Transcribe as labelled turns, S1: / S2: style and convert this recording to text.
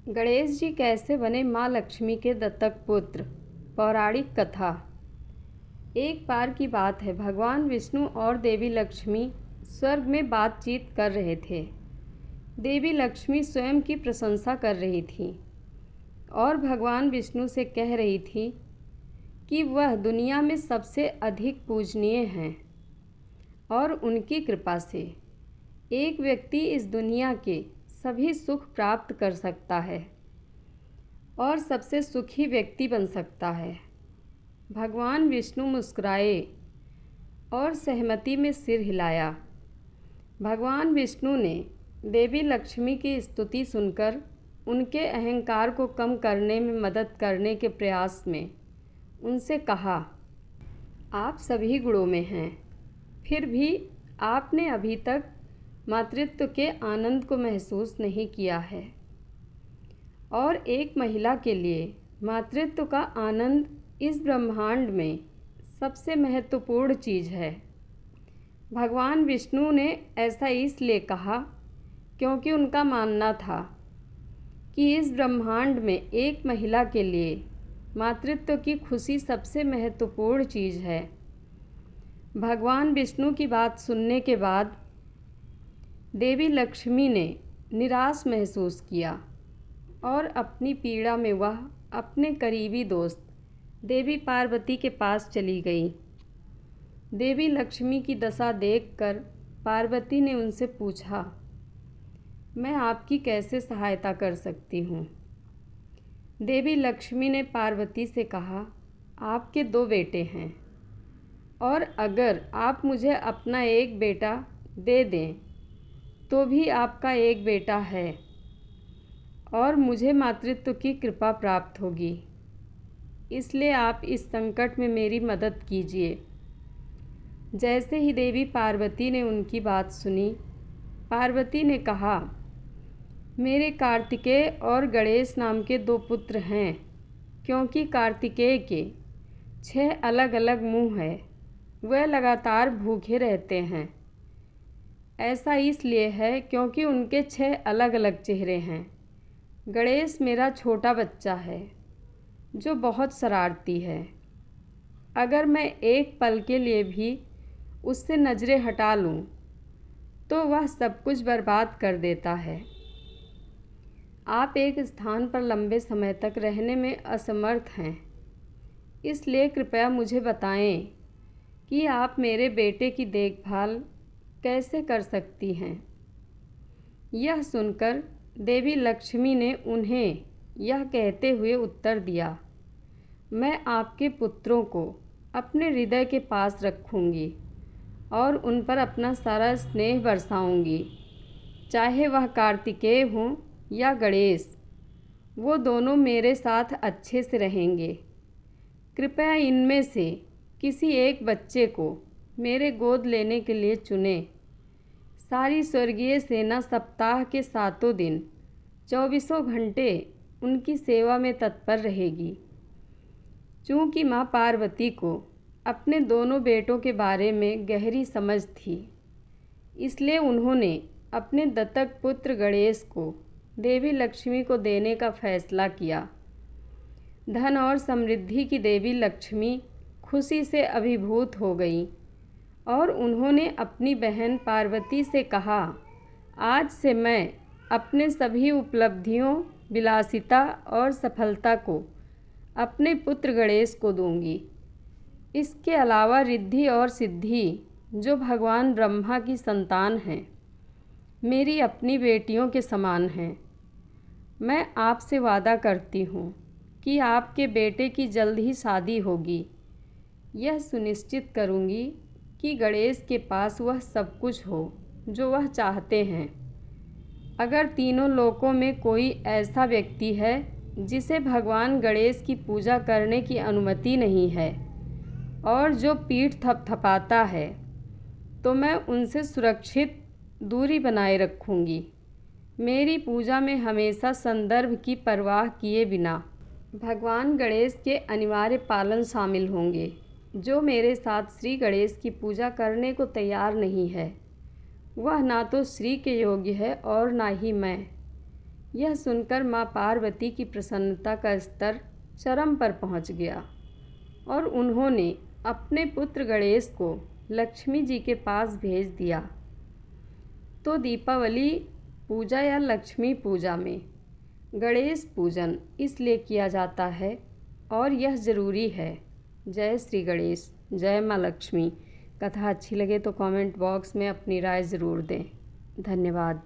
S1: गणेश जी कैसे बने माँ लक्ष्मी के दत्तक पुत्र। पौराणिक कथा। एक बार की बात है, भगवान विष्णु और देवी लक्ष्मी स्वर्ग में बातचीत कर रहे थे। देवी लक्ष्मी स्वयं की प्रशंसा कर रही थी और भगवान विष्णु से कह रही थी कि वह दुनिया में सबसे अधिक पूजनीय हैं और उनकी कृपा से एक व्यक्ति इस दुनिया के सभी सुख प्राप्त कर सकता है और सबसे सुखी व्यक्ति बन सकता है। भगवान विष्णु मुस्कुराए और सहमति में सिर हिलाया। भगवान विष्णु ने देवी लक्ष्मी की स्तुति सुनकर उनके अहंकार को कम करने में मदद करने के प्रयास में उनसे कहा, आप सभी गुणों में हैं, फिर भी आपने अभी तक मातृत्व के आनंद को महसूस नहीं किया है और एक महिला के लिए मातृत्व का आनंद इस ब्रह्मांड में सबसे महत्वपूर्ण चीज़ है। भगवान विष्णु ने ऐसा इसलिए कहा क्योंकि उनका मानना था कि इस ब्रह्मांड में एक महिला के लिए मातृत्व की खुशी सबसे महत्वपूर्ण चीज़ है। भगवान विष्णु की बात सुनने के बाद देवी लक्ष्मी ने निराश महसूस किया और अपनी पीड़ा में वह अपने करीबी दोस्त देवी पार्वती के पास चली गई। देवी लक्ष्मी की दशा देखकर पार्वती ने उनसे पूछा, मैं आपकी कैसे सहायता कर सकती हूँ। देवी लक्ष्मी ने पार्वती से कहा, आपके 2 बेटे हैं और अगर आप मुझे अपना एक बेटा दे दें तो भी आपका एक बेटा है और मुझे मातृत्व की कृपा प्राप्त होगी। इसलिए आप इस संकट में मेरी मदद कीजिए। जैसे ही देवी पार्वती ने उनकी बात सुनी, पार्वती ने कहा, मेरे कार्तिकेय और गणेश नाम के 2 पुत्र हैं। क्योंकि कार्तिकेय के 6 अलग अलग मुंह हैं, वह लगातार भूखे रहते हैं। ऐसा इसलिए है क्योंकि उनके 6 अलग अलग चेहरे हैं। गणेश मेरा छोटा बच्चा है जो बहुत शरारती है। अगर मैं एक पल के लिए भी उससे नज़रें हटा लूं तो वह सब कुछ बर्बाद कर देता है। आप एक स्थान पर लंबे समय तक रहने में असमर्थ हैं, इसलिए कृपया मुझे बताएं कि आप मेरे बेटे की देखभाल कैसे कर सकती हैं। यह सुनकर देवी लक्ष्मी ने उन्हें यह कहते हुए उत्तर दिया, मैं आपके पुत्रों को अपने हृदय के पास रखूंगी और उन पर अपना सारा स्नेह बरसाऊंगी। चाहे वह कार्तिकेय हों या गणेश, वो दोनों मेरे साथ अच्छे से रहेंगे। कृपया इनमें से किसी एक बच्चे को मेरे गोद लेने के लिए चुनें। सारी स्वर्गीय सेना सप्ताह के 7 दिन 24 घंटे उनकी सेवा में तत्पर रहेगी। चूँकि माँ पार्वती को अपने दोनों बेटों के बारे में गहरी समझ थी, इसलिए उन्होंने अपने दत्तक पुत्र गणेश को देवी लक्ष्मी को देने का फैसला किया। धन और समृद्धि की देवी लक्ष्मी खुशी से अभिभूत हो गई और उन्होंने अपनी बहन पार्वती से कहा, आज से मैं अपने सभी उपलब्धियों, विलासिता और सफलता को अपने पुत्र गणेश को दूंगी। इसके अलावा रिद्धि और सिद्धि जो भगवान ब्रह्मा की संतान हैं, मेरी अपनी बेटियों के समान हैं। मैं आपसे वादा करती हूँ कि आपके बेटे की जल्द ही शादी होगी। यह सुनिश्चित करूँगी कि गणेश के पास वह सब कुछ हो जो वह चाहते हैं। अगर तीनों लोकों में कोई ऐसा व्यक्ति है जिसे भगवान गणेश की पूजा करने की अनुमति नहीं है और जो पीठ थपथपाता है, तो मैं उनसे सुरक्षित दूरी बनाए रखूँगी। मेरी पूजा में हमेशा संदर्भ की परवाह किए बिना भगवान गणेश के अनिवार्य पालन शामिल होंगे। जो मेरे साथ श्री गणेश की पूजा करने को तैयार नहीं है, वह ना तो श्री के योग्य है और ना ही मैं। यह सुनकर माँ पार्वती की प्रसन्नता का स्तर चरम पर पहुँच गया और उन्होंने अपने पुत्र गणेश को लक्ष्मी जी के पास भेज दिया। तो दीपावली पूजा या लक्ष्मी पूजा में गणेश पूजन इसलिए किया जाता है और यह ज़रूरी है। जय श्री गणेश, जय माँ लक्ष्मी। कथा अच्छी लगे तो कमेंट बॉक्स में अपनी राय ज़रूर दें। धन्यवाद।